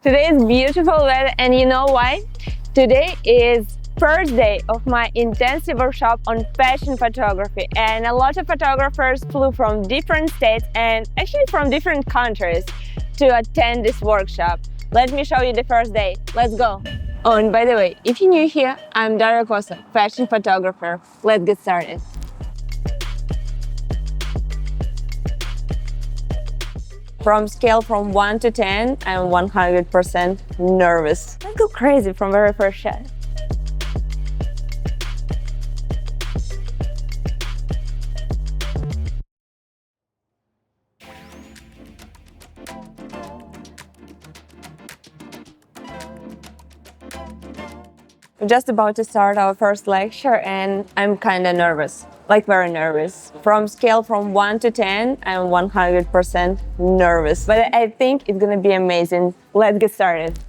Today is beautiful weather, and you know why? Today is first day of my intensive workshop on fashion photography, and a lot of photographers flew from different states and actually from different countries to attend this workshop. Let me show you the first day. Let's go. Oh, and by the way, if you're new here, I'm Daria Koso, fashion photographer. Let's get started. From scale from 1 to 10, I'm 100% nervous. I go crazy from very first shot. We're just about to start our first lecture and I'm kinda nervous, like very nervous. From scale from 1 to 10, I'm 100% nervous. But I think it's gonna be amazing. Let's get started.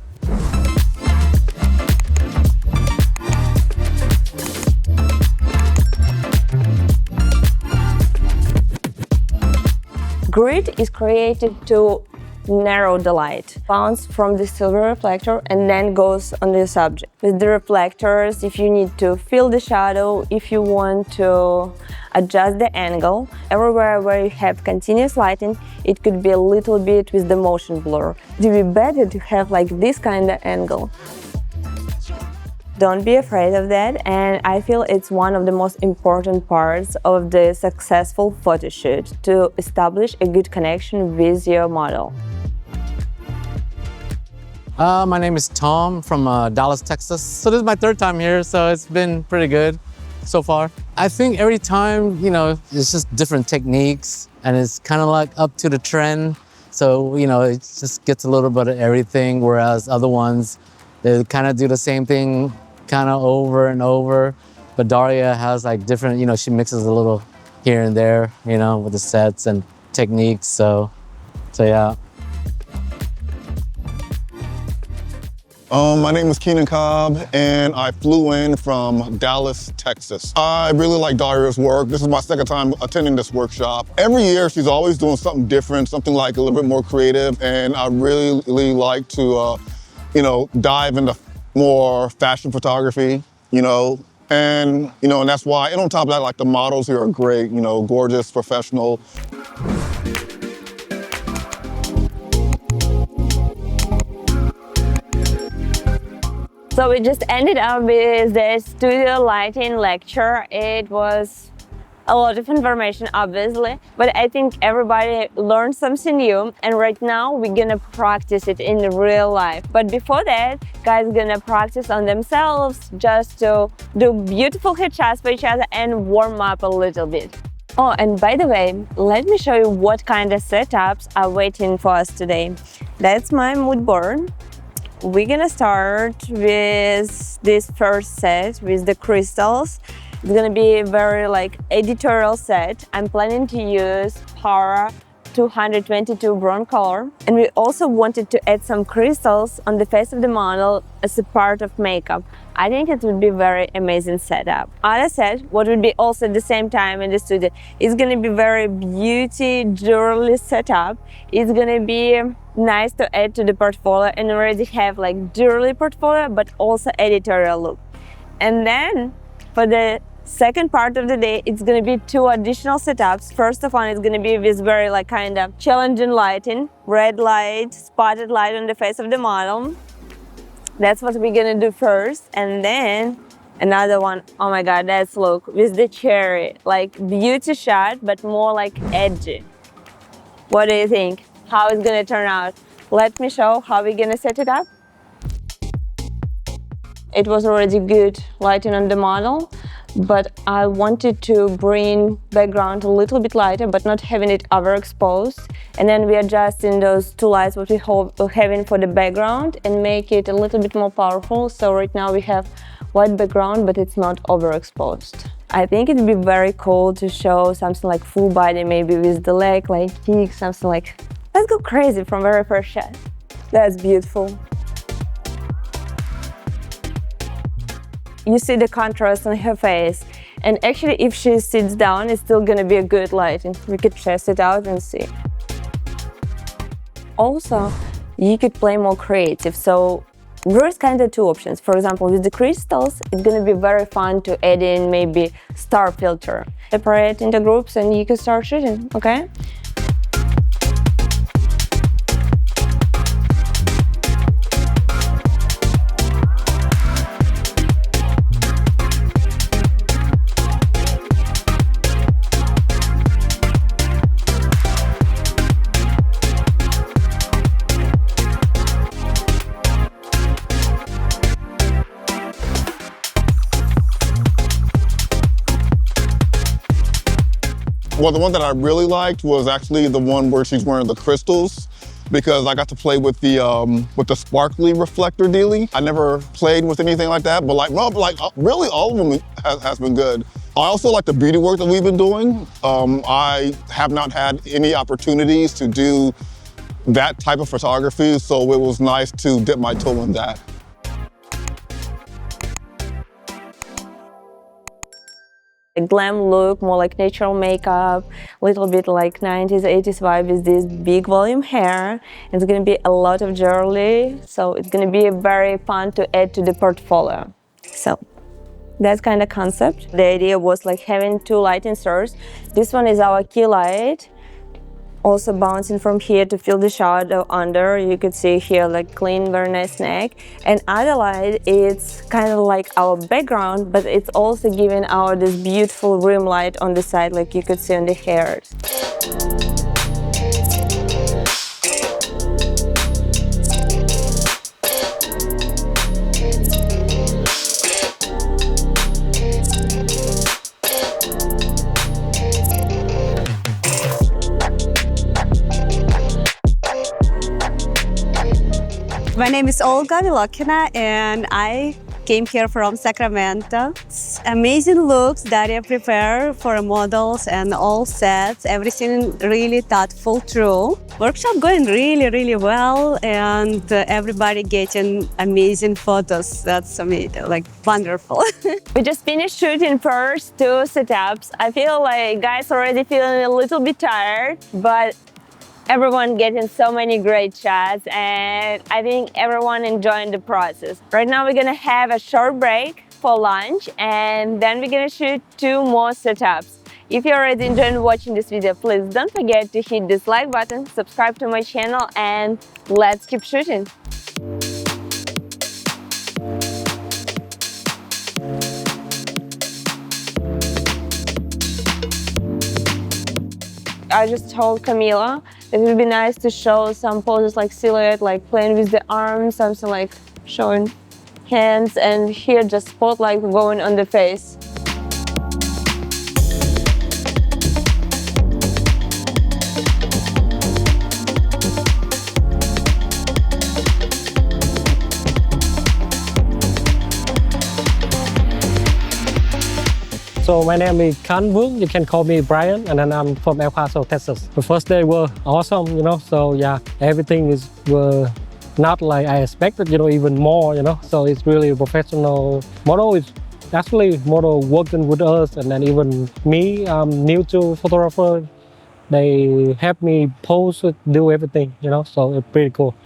Grid is created to narrow the light, bounce from the silver reflector and then goes on the subject. With the reflectors, if you need to fill the shadow, if you want to adjust the angle, everywhere where you have continuous lighting, it could be a little bit with the motion blur. It would be better to have like this kind of angle. Don't be afraid of that, and I feel it's one of the most important parts of the successful photo shoot, to establish a good connection with your model. My name is Tom from Dallas, Texas. So this is my third time here, so it's been pretty good so far. I think every time, it's just different techniques and it's kind of like up to the trend. So, it just gets a little bit of everything, whereas other ones, they kind of do the same thing kind of over and over. But Daria has like different, she mixes a little here and there, with the sets and techniques. So yeah. My name is Keenan Cobb, and I flew in from Dallas, Texas. I really like Daria's work. This is my second time attending this workshop. Every year, she's always doing something different, something like a little bit more creative, and I really like to, dive into more fashion photography, and that's why, and on top of that, like the models here are great, gorgeous, professional. So we just ended up with the studio lighting lecture. It was a lot of information, obviously, but I think everybody learned something new, and right now we're gonna practice it in real life. But before that, guys are gonna practice on themselves just to do beautiful headshots for each other and warm up a little bit. Oh, and by the way, let me show you what kind of setups are waiting for us today. That's my mood board. We're gonna start with this first set with the crystals. It's gonna be a very editorial set. I'm planning to use Para 222 brown color. And we also wanted to add some crystals on the face of the model as a part of makeup. I think it would be a very amazing setup. Other set, what would be also at the same time in the studio, is gonna be very beauty jewelry setup. It's gonna be nice to add to the portfolio and already have jewelry portfolio, but also editorial look. And then for the second part of the day, it's gonna be two additional setups. First of all, it's gonna be with very kind of challenging lighting, red light, spotted light on the face of the model. That's what we're gonna do first. And then another one, oh my God, that's look, with the cherry, beauty shot, but more edgy. What do you think? How it's gonna turn out? Let me show how we're gonna set it up. It was already good lighting on the model, but I wanted to bring background a little bit lighter, but not having it overexposed. And then we adjusting those two lights what we're having for the background and make it a little bit more powerful. So right now we have white background, but it's not overexposed. I think it'd be very cool to show something like full body, maybe with the leg, kick, something like. Let's go crazy from very first shot. That's beautiful. You see the contrast on her face, and actually if she sits down, it's still gonna be a good lighting. We could test it out and see. Also, you could play more creative. So there's kind of two options. For example, with the crystals, it's gonna be very fun to add in maybe star filter. Separate into groups and you can start shooting, okay? Well, the one that I really liked was actually the one where she's wearing the crystals, because I got to play with the sparkly reflector dealie. I never played with anything like that, but really all of them has been good. I also like the beauty work that we've been doing. I have not had any opportunities to do that type of photography, so it was nice to dip my toe in that. A glam look, more like natural makeup, a little bit like 90s, 80s vibe with this big volume hair. It's gonna be a lot of jewelry, so it's gonna be very fun to add to the portfolio. So that's kind of concept. The idea was like having two lighting sources. This one is our key light, also bouncing from here to fill the shadow under. You could see here like clean, very nice neck. And other light, it's kind of like our background, but it's also giving out this beautiful rim light on the side, like you could see on the hairs. My name is Olga Vilokina and I came here from Sacramento. It's amazing looks Daria prepared for models and all sets. Everything really thoughtful through. Workshop going really well and everybody getting amazing photos. That's amazing, like wonderful. We just finished shooting first two setups. I feel like guys already feeling a little bit tired, but everyone getting so many great shots and I think everyone enjoying the process. Right now we're gonna have a short break for lunch and then we're gonna shoot two more setups. If you already enjoyed watching this video, please don't forget to hit this like button, subscribe to my channel and let's keep shooting. I just told Camila it would be nice to show some poses like silhouette, like playing with the arms, something like showing hands, and here just spotlight going on the face. So my name is Kan Woong. You can call me Brian, and then I'm from El Paso, Texas. The first day were awesome, So yeah, everything were not like I expected, even more, So it's really professional. Model is actually model working with us, and then even me, I'm new to photographer. They help me pose, do everything, So it's pretty cool.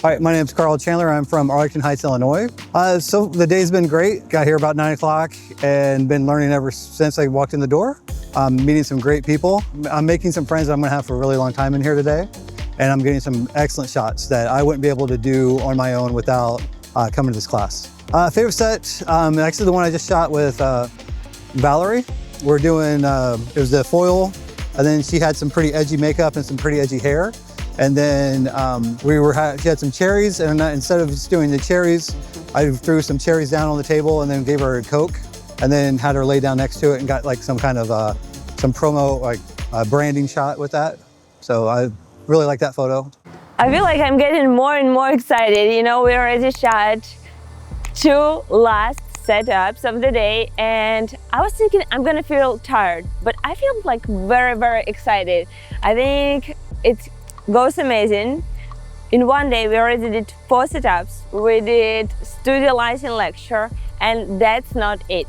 Hi, my name is Carl Chandler. I'm from Arlington Heights, Illinois. So the day's been great. Got here about 9 o'clock and been learning ever since I walked in the door. Meeting some great people. I'm making some friends that I'm gonna have for a really long time in here today. And I'm getting some excellent shots that I wouldn't be able to do on my own without coming to this class. Favorite set, actually the one I just shot with Valerie. We're doing, it was the foil, and then she had some pretty edgy makeup and some pretty edgy hair. And then she had some cherries, and instead of just doing the cherries, I threw some cherries down on the table and then gave her a Coke, and then had her lay down next to it and got like some kind of some promo, like branding shot with that. So I really like that photo. I feel like I'm getting more and more excited. We already shot two last setups of the day and I was thinking I'm gonna feel tired, but I feel like very excited. I think it goes amazing. In one day we already did 4 setups. We did studio lighting lecture And that's not it.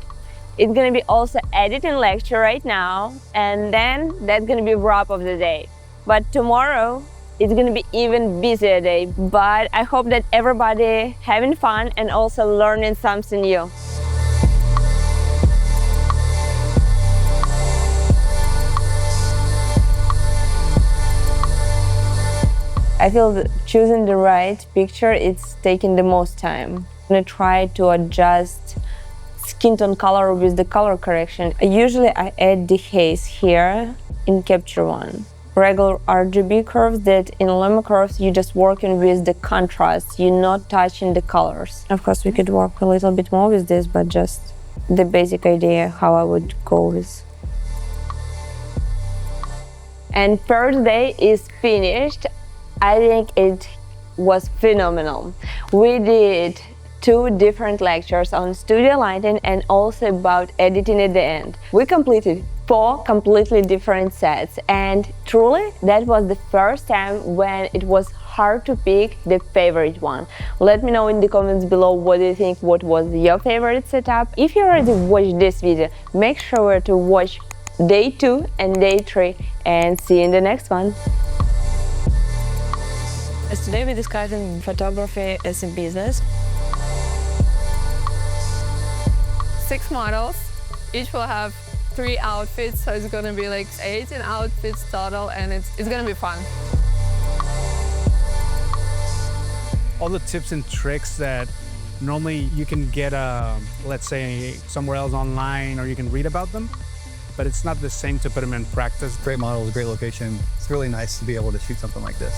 It's gonna be also editing lecture right now, and then that's gonna be wrap of the day. But tomorrow, it's gonna be even busier day, but I hope that everybody having fun and also learning something new. I feel that choosing the right picture, it's taking the most time. I'm gonna try to adjust skin tone color with the color correction. Usually I add the haze here in Capture One. Regular RGB curves that in Luma curves you're just working with the contrast, you're not touching the colors. Of course we could work a little bit more with this, but just the basic idea how I would go with. And first day is finished. I think it was phenomenal. We did 2 different lectures on studio lighting and also about editing at the end. We completed 4 completely different sets, and truly that was the first time when it was hard to pick the favorite one. Let me know in the comments below what do you think, what was your favorite setup. If you already watched this video, make sure to watch day 2 and day 3, and see you in the next one. As today we're discussing photography as a business. 6 models, each will have 3 outfits, so it's gonna be like 18 outfits total, and it's gonna be fun. All the tips and tricks that normally you can get, let's say, somewhere else online, or you can read about them, but it's not the same to put them in practice. Great models, great location. It's really nice to be able to shoot something like this.